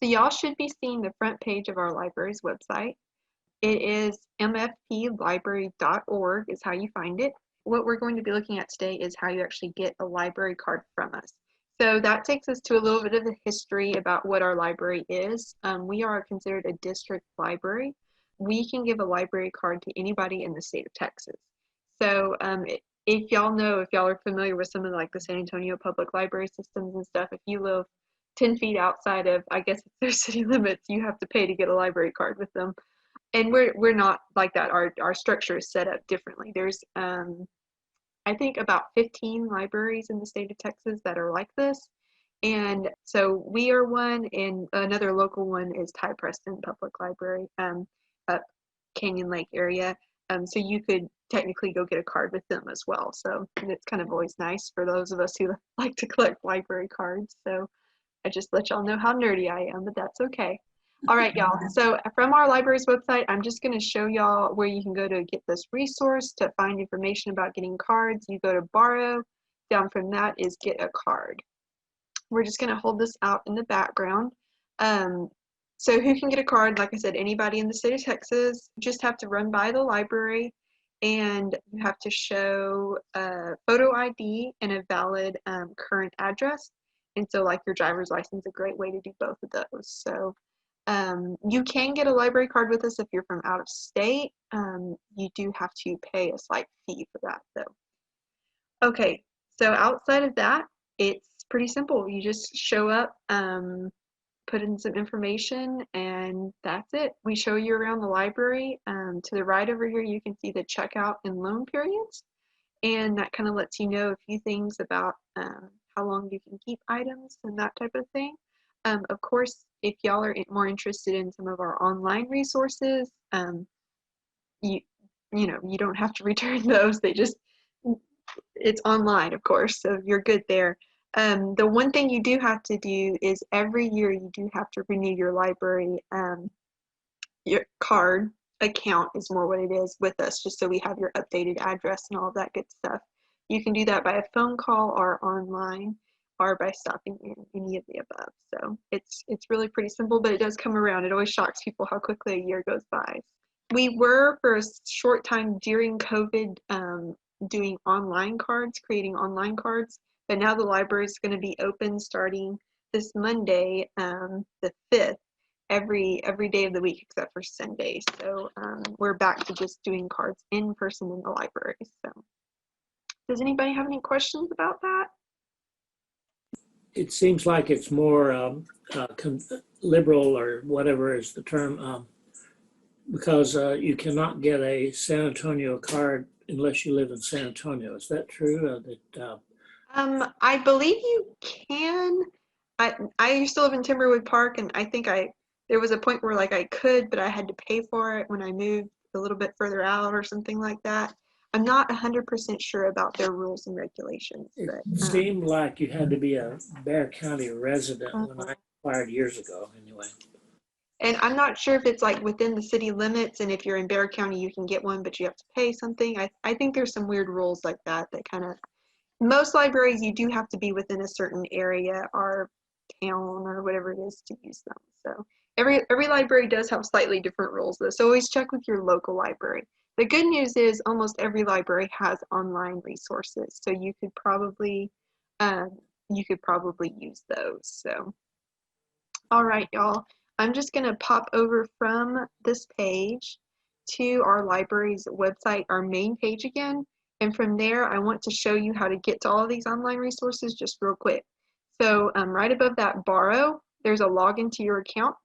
So y'all should be seeing the front page of our library's website. It is mfplibrary.org is how you find it. What we're going to be looking at today is how you actually get a library card from us. So that takes us to a little bit of the history about what our library is. We are considered a district library. We can give a library card to anybody in the state of Texas. So if y'all are familiar with some of like the San Antonio public library systems and stuff, if you live 10 feet outside of, I guess, their city limits, you have to pay to get a library card with them. And we're not like that. Our structure is set up differently. There's I think about 15 libraries in the state of Texas that are like this. And so we are one, and another local one is Ty Preston Public Library up Canyon Lake area. So you could technically go get a card with them as well. So it's kind of always nice for those of us who like to collect library cards. So I just let y'all know how nerdy I am, but that's okay. All right, y'all. So from our library's website, I'm just going to show y'all where you can go to get this resource to find information about getting cards. You go to borrow. Down from that is get a card. We're just going to hold this out in the background. So who can get a card? Like I said, anybody in the state of Texas. You just have to run by the library, and you have to show a photo ID and a valid current address. And so like your driver's license is a great way to do both of those. So you can get a library card with us if you're from out of state. You do have to pay a slight fee for that though. Okay, so outside of that, it's pretty simple. You just show up, put in some information, and that's it. We show you around the library. To the right over here, you can see the checkout and loan periods, and that kind of lets you know a few things about how long you can keep items and that type of thing. Of course, if y'all are more interested in some of our online resources, you don't have to return those. It's online, of course, so you're good there. The one thing you do have to do is every year you do have to renew your library your card account is more what it is with us, just so we have your updated address and all of that good stuff. You can do that by a phone call or online, or by stopping in, any of the above. So it's really pretty simple, but it does come around. It always shocks people how quickly a year goes by. We were, for a short time during COVID, doing online cards, creating online cards, but now the library is going to be open starting this Monday, the 5th, every day of the week except for Sunday. So we're back to just doing cards in person in the library. So does anybody have any questions about that? It seems like it's more liberal, or whatever is the term, because you cannot get a San Antonio card unless you live in San Antonio. Is that true? I believe you can. I used to live in Timberwood Park, and I think there was a point where like I could, but I had to pay for it when I moved a little bit further out or something like that. I'm not 100% sure about their rules and regulations. It but, seemed like you had to be a Bexar County resident when I inquired years ago, anyway. And I'm not sure if it's like within the city limits, and if you're in Bexar County, you can get one, but you have to pay something. I think there's some weird rules like that kind of, most libraries, you do have to be within a certain area or town or whatever it is to use them. So every library does have slightly different rules though. So always check with your local library. The good news is almost every library has online resources, so you could probably use those. So, all right, y'all. I'm just gonna pop over from this page to our library's website, our main page again. And from there, I want to show you how to get to all of these online resources just real quick. So right above that borrow, there's a login to your account.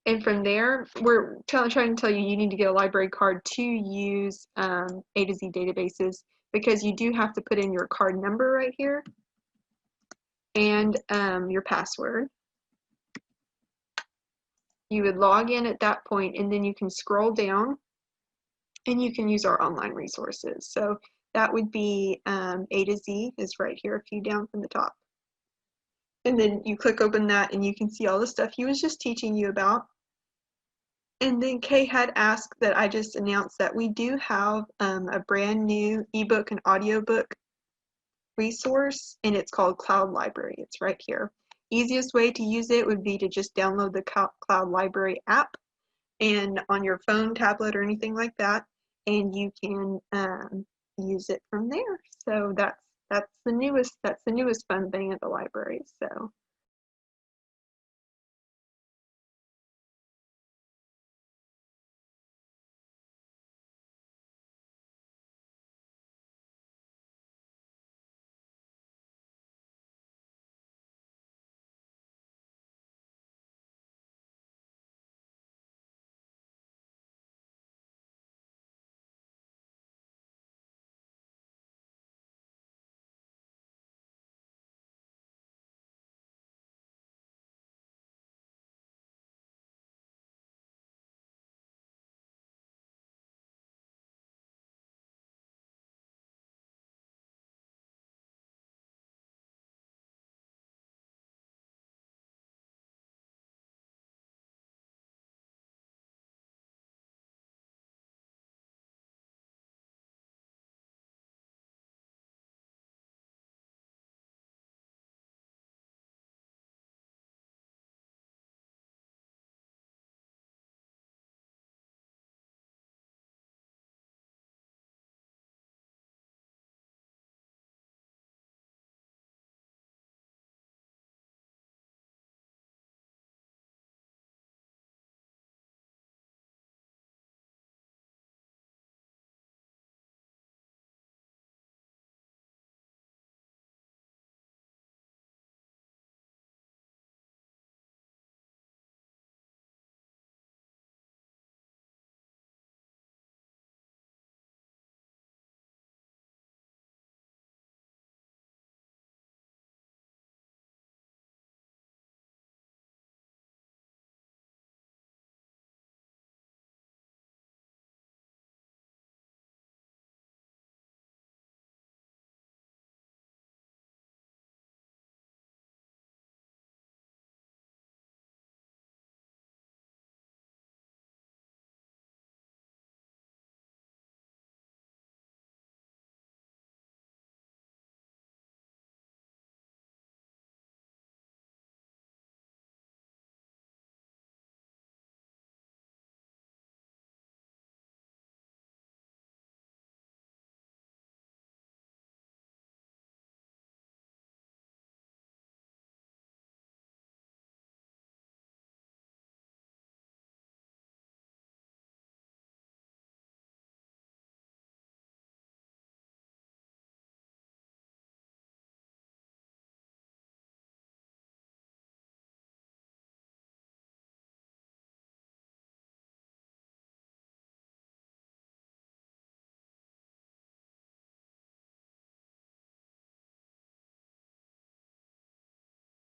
And from there, we're trying to tell you need to get a library card to use A to Z databases, because you do have to put in your card number right here and your password. You would log in at that point, and then you can scroll down and you can use our online resources. So that would be A to Z is right here, a few down from the top. And then you click open that and you can see all the stuff he was just teaching you about. And then Kay had asked that I just announced that we do have a brand new ebook and audiobook resource, and it's called Cloud Library. It's right here. Easiest way to use it would be to just download the Cloud Library app and on your phone, tablet, or anything like that, and you can use it from there. So that's the newest fun thing at the library. So